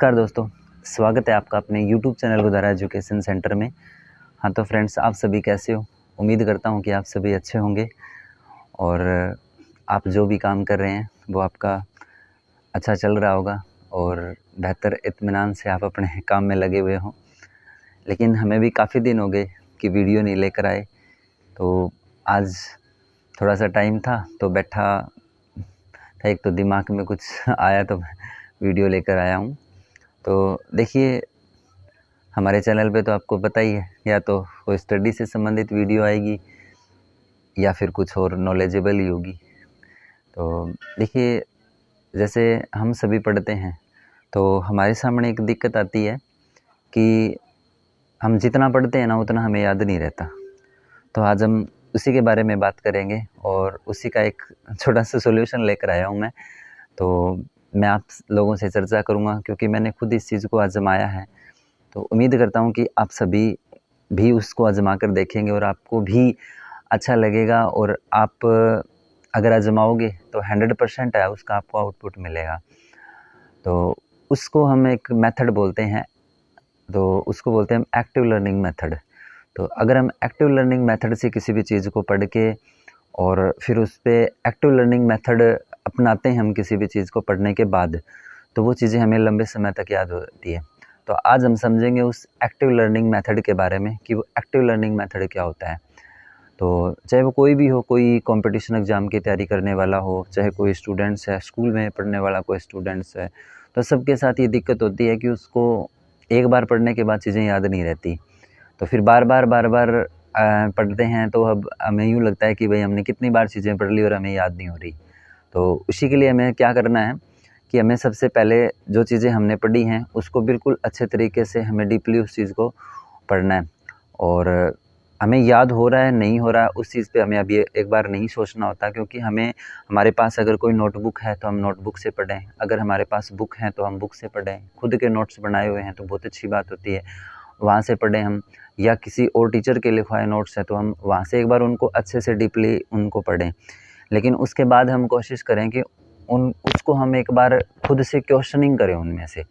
नमस्कार दोस्तों, स्वागत है आपका अपने YouTube channel Godara education centre में। हाँ तो फ्रेंड्स, आप सभी कैसे हो? उम्मीद करता हूँ कि आप सभी अच्छे होंगे और आप जो भी काम कर रहे हैं वो आपका अच्छा चल रहा होगा और बेहतर इत्मीनान से आप अपने काम में लगे हुए हों। लेकिन हमें भी काफ़ी दिन हो गए कि वीडियो नहीं लेकर आए, तो आज थोड़ा सा टाइम था तो बैठा था, एक तो दिमाग में कुछ आया तो वीडियो लेकर आया हूँ। तो देखिए, हमारे चैनल पे तो आपको पता ही है, या तो कोई स्टडी से संबंधित वीडियो आएगी या फिर कुछ और नॉलेजेबल ही होगी। तो देखिए, जैसे हम सभी पढ़ते हैं तो हमारे सामने एक दिक्कत आती है कि हम जितना पढ़ते हैं ना उतना हमें याद नहीं रहता। तो आज हम उसी के बारे में बात करेंगे और उसी का एक छोटा सा सॉल्यूशन लेकर आया हूँ मैं। तो मैं आप लोगों से चर्चा करूँगा क्योंकि मैंने खुद इस चीज़ को आजमाया है। तो उम्मीद करता हूँ कि आप सभी भी उसको आजमा कर देखेंगे और आपको भी अच्छा लगेगा और आप अगर आजमाओगे तो 100% है उसका आपको आउटपुट मिलेगा। तो उसको हम एक मेथड बोलते हैं, तो उसको बोलते हैं हम एक्टिव लर्निंग मेथड। तो अगर हम एक्टिव लर्निंग मेथड से किसी भी चीज़ को पढ़ के और फिर उस पर एक्टिव लर्निंग मेथड अपनाते हैं हम किसी भी चीज़ को पढ़ने के बाद, तो वो चीज़ें हमें लंबे समय तक याद होती है। तो आज हम समझेंगे उस एक्टिव लर्निंग मेथड के बारे में कि वो एक्टिव लर्निंग मेथड क्या होता है। तो चाहे वो कोई भी हो, कोई कंपटीशन एग्ज़ाम की तैयारी करने वाला हो, चाहे कोई स्टूडेंट्स है, स्कूल में पढ़ने वाला कोई स्टूडेंट्स है, तो सबके साथ ये दिक्कत होती है कि उसको एक बार पढ़ने के बाद चीज़ें याद नहीं रहती। तो फिर बार बार पढ़ते हैं तो अब हमें यूँ लगता है कि भाई हमने कितनी बार चीज़ें पढ़ ली और हमें याद नहीं हो रही। तो इसी के लिए हमें क्या करना है कि हमें सबसे पहले जो चीज़ें हमने पढ़ी हैं उसको बिल्कुल अच्छे तरीके से हमें डीपली उस चीज़ को पढ़ना है। और हमें याद हो रहा है नहीं हो रहा है उस चीज़ पे हमें अभी एक बार नहीं सोचना होता, क्योंकि हमें हमारे पास अगर कोई नोटबुक है तो हम नोटबुक से पढ़ें, अगर हमारे पास बुक है तो हम बुक से पढ़ें, खुद के नोट्स बनाए हुए हैं तो बहुत अच्छी बात होती है, वहाँ से पढ़ें हम, या किसी और टीचर के लिखवाए नोट्स हैं तो हम वहाँ से एक बार उनको अच्छे से डीपली उनको पढ़ें। लेकिन उसके बाद हम कोशिश करें कि उसको हम एक बार खुद से क्वेश्चनिंग करें उनमें से।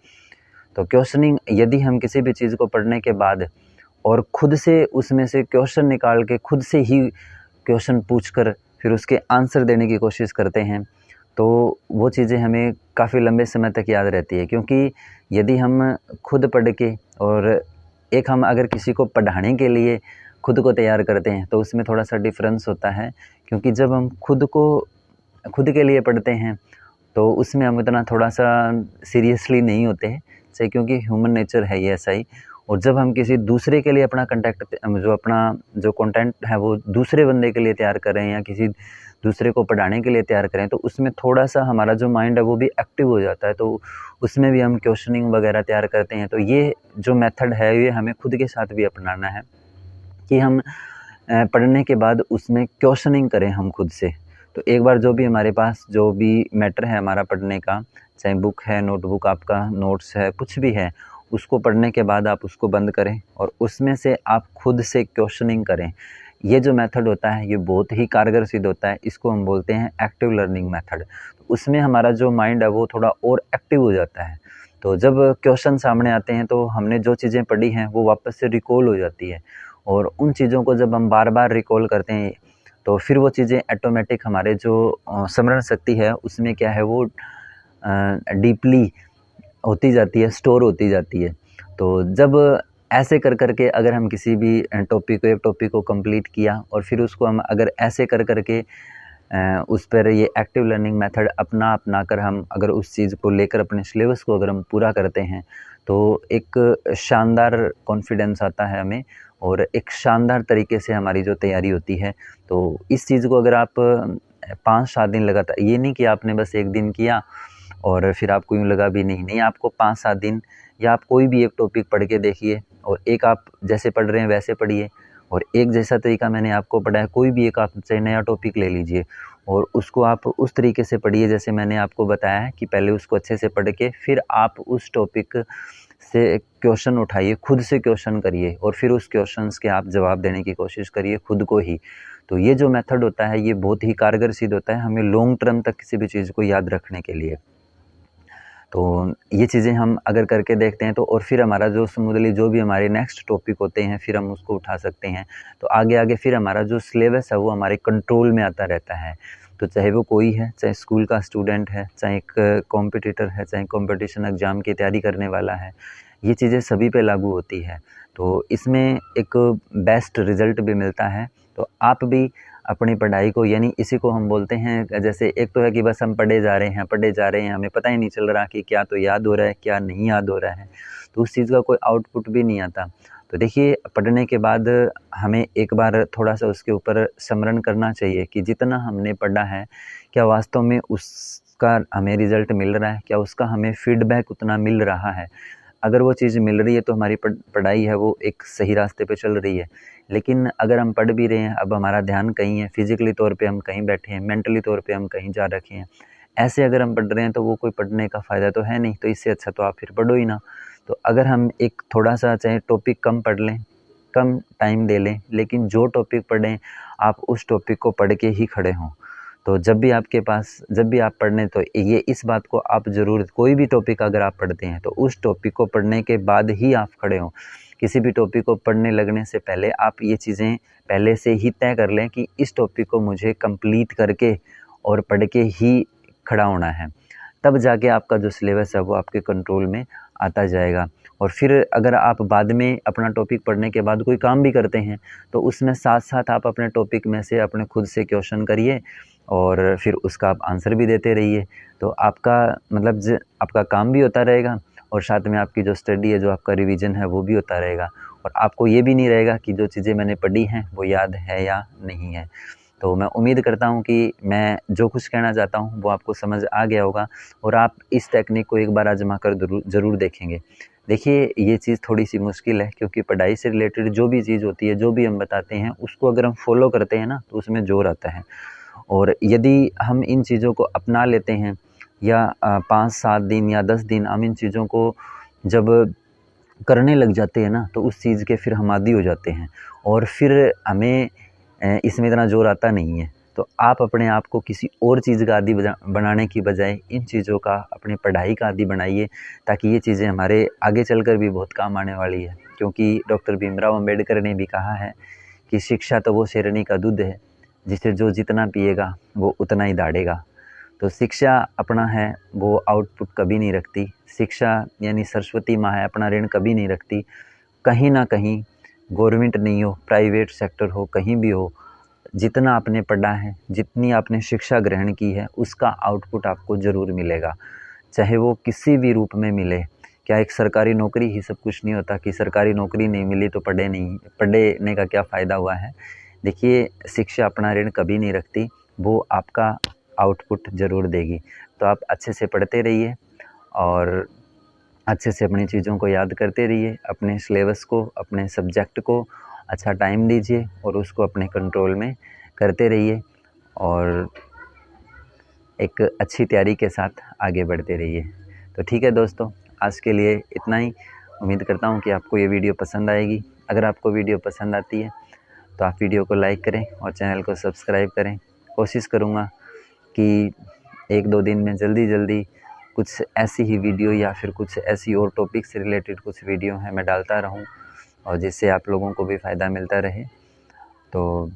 तो क्वेश्चनिंग, यदि हम किसी भी चीज़ को पढ़ने के बाद और खुद से उसमें से क्वेश्चन निकाल के खुद से ही क्वेश्चन पूछकर फिर उसके आंसर देने की कोशिश करते हैं, तो वो चीज़ें हमें काफ़ी लंबे समय तक याद रहती है। क्योंकि यदि हम खुद पढ़ के और एक हम अगर किसी को पढ़ाने के लिए खुद को तैयार करते हैं तो उसमें थोड़ा सा डिफरेंस होता है। क्योंकि जब हम खुद के लिए पढ़ते हैं तो उसमें हम इतना थोड़ा सा सीरियसली नहीं होते हैं, सही, क्योंकि ह्यूमन नेचर है ये ऐसा ही। और जब हम किसी दूसरे के लिए अपना जो कंटेंट है वो दूसरे बंदे के लिए तैयार कर रहे हैं या किसी दूसरे को पढ़ाने के लिए तैयार करें, तो उसमें थोड़ा सा हमारा जो माइंड है वो भी एक्टिव हो जाता है। तो उसमें भी हम क्वेश्चनिंग वगैरह तैयार करते हैं। तो ये जो मेथड है ये हमें खुद के साथ भी अपनाना है कि हम पढ़ने के बाद उसमें क्वेश्चनिंग करें हम खुद से। तो एक बार जो भी हमारे पास जो भी मैटर है हमारा पढ़ने का, चाहे बुक है, नोटबुक, आपका नोट्स है, कुछ भी है, उसको पढ़ने के बाद आप उसको बंद करें और उसमें से आप खुद से क्वेश्चनिंग करें। ये जो मेथड होता है ये बहुत ही कारगर सिद्ध होता है। इसको हम बोलते हैं एक्टिव लर्निंग मेथड। उसमें हमारा जो माइंड है वो थोड़ा और एक्टिव हो जाता है। तो जब क्वेश्चन सामने आते हैं तो हमने जो चीज़ें पढ़ी हैं वो वापस से रिकॉल हो जाती है, और उन चीज़ों को जब हम बार बार रिकॉल करते हैं तो फिर वो चीज़ें ऑटोमेटिक हमारे जो स्मरण शक्ति है उसमें क्या है वो डीपली होती जाती है, स्टोर होती जाती है। तो जब ऐसे कर कर के अगर हम किसी भी एक टॉपिक को कंप्लीट किया और फिर उसको हम अगर ऐसे कर कर के उस पर ये एक्टिव लर्निंग मेथड अपना कर हम अगर उस चीज़ को लेकर अपने सिलेबस को अगर हम पूरा करते हैं तो एक शानदार कॉन्फिडेंस आता है हमें और एक शानदार तरीके से हमारी जो तैयारी होती है। तो इस चीज़ को अगर आप 5-7 दिन लगातार, ये नहीं कि आपने बस एक दिन किया और फिर आपको यूँ लगा भी नहीं, आपको 5-7 दिन या आप कोई भी एक टॉपिक पढ़ के देखिए और एक आप जैसे पढ़ रहे हैं वैसे पढ़िए, और एक जैसा तरीका मैंने आपको पढ़ाया, कोई भी एक आप चाहे नया टॉपिक ले लीजिए और उसको आप उस तरीके से पढ़िए जैसे मैंने आपको बताया है कि पहले उसको अच्छे से पढ़ के फिर आप उस टॉपिक से क्वेश्चन उठाइए, खुद से क्वेश्चन करिए और फिर उस क्वेश्चंस के आप जवाब देने की कोशिश करिए खुद को ही। तो ये जो मेथड होता है ये बहुत ही कारगर सिद्ध होता है हमें लॉन्ग टर्म तक किसी भी चीज़ को याद रखने के लिए। तो ये चीज़ें हम अगर करके देखते हैं तो और फिर हमारा जो स्मूथली जो भी हमारे नेक्स्ट टॉपिक होते हैं फिर हम उसको उठा सकते हैं। तो आगे आगे फिर हमारा जो सिलेबस है वो हमारे कंट्रोल में आता रहता है। तो चाहे वो कोई है, चाहे स्कूल का स्टूडेंट है, चाहे एक कॉम्पिटिटर है, चाहे कॉम्पिटिशन एग्ज़ाम की तैयारी करने वाला है, ये चीज़ें सभी पे लागू होती है। तो इसमें एक बेस्ट रिज़ल्ट भी मिलता है। तो आप भी अपनी पढ़ाई को, यानी इसी को हम बोलते हैं, जैसे एक तो है कि बस हम पढ़े जा रहे हैं, हमें पता ही नहीं चल रहा कि क्या तो याद हो रहा है, क्या नहीं याद हो रहा है, तो उस चीज़ का कोई आउटपुट भी नहीं आता। तो देखिए, पढ़ने के बाद हमें एक बार थोड़ा-सा उसके ऊपर स्मरण करना चाहिए कि जितना हमने पढ़ा है, क्या वास्तव में उसका हमें रिज़ल्ट मिल रहा है? क्या उसका हमें फीडबैक उतना मिल रहा है? अगर वो चीज़ मिल रही है तो हमारी पढ़ाई है वो एक सही रास्ते पे चल रही है। लेकिन अगर हम पढ़ भी रहे हैं, अब हमारा ध्यान कहीं है, फिज़िकली तौर पे हम कहीं बैठे हैं, मेंटली तौर पे हम कहीं जा रखे हैं, ऐसे अगर हम पढ़ रहे हैं तो वो कोई पढ़ने का फ़ायदा तो है नहीं। तो इससे अच्छा तो आप फिर पढ़ो ही ना। तो अगर हम एक थोड़ा-सा चाहे टॉपिक कम पढ़ लें, कम टाइम दे लें, लेकिन जो टॉपिक पढ़ें, आप उस टॉपिक को पढ़ के ही खड़े हों। तो जब भी आप पढ़ने, तो ये इस बात को आप ज़रूर, कोई भी टॉपिक अगर आप पढ़ते हैं तो उस टॉपिक को पढ़ने के बाद ही आप खड़े हों। किसी भी टॉपिक को पढ़ने लगने से पहले आप ये चीज़ें पहले से ही तय कर लें कि इस टॉपिक को मुझे कंप्लीट करके और पढ़ के ही खड़ा होना है। तब जाके आपका जो सिलेबस है वो आपके कंट्रोल में आता जाएगा। और फिर अगर आप बाद में अपना टॉपिक पढ़ने के बाद कोई काम भी करते हैं, तो उसमें साथ-साथ आप अपने टॉपिक में से अपने खुद से क्वेश्चन करिए और फिर उसका आप आंसर भी देते रहिए। तो आपका मतलब आपका काम भी होता रहेगा और साथ में आपकी जो स्टडी है, जो आपका रिवीजन है, वो भी होता रहेगा। और आपको ये भी नहीं रहेगा कि जो चीज़ें मैंने पढ़ी हैं वो याद है या नहीं है। तो मैं उम्मीद करता हूँ कि मैं जो कुछ कहना चाहता हूँ वो आपको समझ आ गया होगा और आप इस टेक्निक को एक बार आज़मा कर ज़रूर देखेंगे। देखिए, ये चीज़ थोड़ी-सी मुश्किल है क्योंकि पढ़ाई से रिलेटेड जो भी चीज़ होती है, जो भी हम बताते हैं, उसको अगर हम फ़ॉलो करते हैं ना, तो उसमें ज़ोर आता है। और यदि हम इन चीज़ों को अपना लेते हैं या 5-7 दिन या 10 दिन हम इन चीज़ों को जब करने लग जाते हैं ना, तो उस चीज़ के फिर हम आदी हो जाते हैं और फिर हमें इसमें इतना ज़ोर आता नहीं है। तो आप अपने आप को किसी और चीज़ का आदी बनाने की बजाय इन चीज़ों का, अपनी पढ़ाई का आदी बनाइए, ताकि ये चीज़ें हमारे आगे चलकर भी बहुत काम आने वाली है। क्योंकि डॉक्टर भीमराव अम्बेडकर ने भी कहा है कि शिक्षा तो वो शेरनी का दूध है, जिसे जो जितना पिएगा वो उतना ही दाढ़ेगा। तो शिक्षा अपना है वो आउटपुट कभी नहीं रखती। शिक्षा यानी सरस्वती माँ है, अपना ऋण कभी नहीं रखती। कहीं न कहीं गवर्नमेंट नहीं हो, प्राइवेट सेक्टर हो, कहीं भी हो, जितना आपने पढ़ा है, जितनी आपने शिक्षा ग्रहण की है, उसका आउटपुट आपको ज़रूर मिलेगा। चाहे वो किसी भी रूप में मिले। क्या एक सरकारी नौकरी ही सब कुछ नहीं होता कि सरकारी नौकरी नहीं मिली तो पढ़ने का क्या फ़ायदा हुआ है। देखिए, शिक्षा अपना ऋण कभी नहीं रखती, वो आपका आउटपुट ज़रूर देगी। तो आप अच्छे से पढ़ते रहिए और अच्छे से अपनी चीज़ों को याद करते रहिए, अपने सिलेबस को, अपने सब्जेक्ट को अच्छा टाइम दीजिए और उसको अपने कंट्रोल में करते रहिए और एक अच्छी तैयारी के साथ आगे बढ़ते रहिए। तो ठीक है दोस्तों, आज के लिए इतना ही। उम्मीद करता हूँ कि आपको ये वीडियो पसंद आएगी। अगर आपको वीडियो पसंद आती है तो आप वीडियो को लाइक करें और चैनल को सब्सक्राइब करें। कोशिश करूँगा कि 1-2 दिन में जल्दी कुछ ऐसी ही वीडियो या फिर कुछ ऐसी और टॉपिक से रिलेटेड कुछ वीडियो हैं मैं डालता रहूं और जिससे आप लोगों को भी फ़ायदा मिलता रहे। तो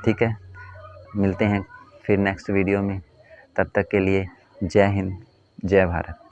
ठीक है, मिलते हैं फिर नेक्स्ट वीडियो में। तब तक के लिए जय हिंद, जय भारत।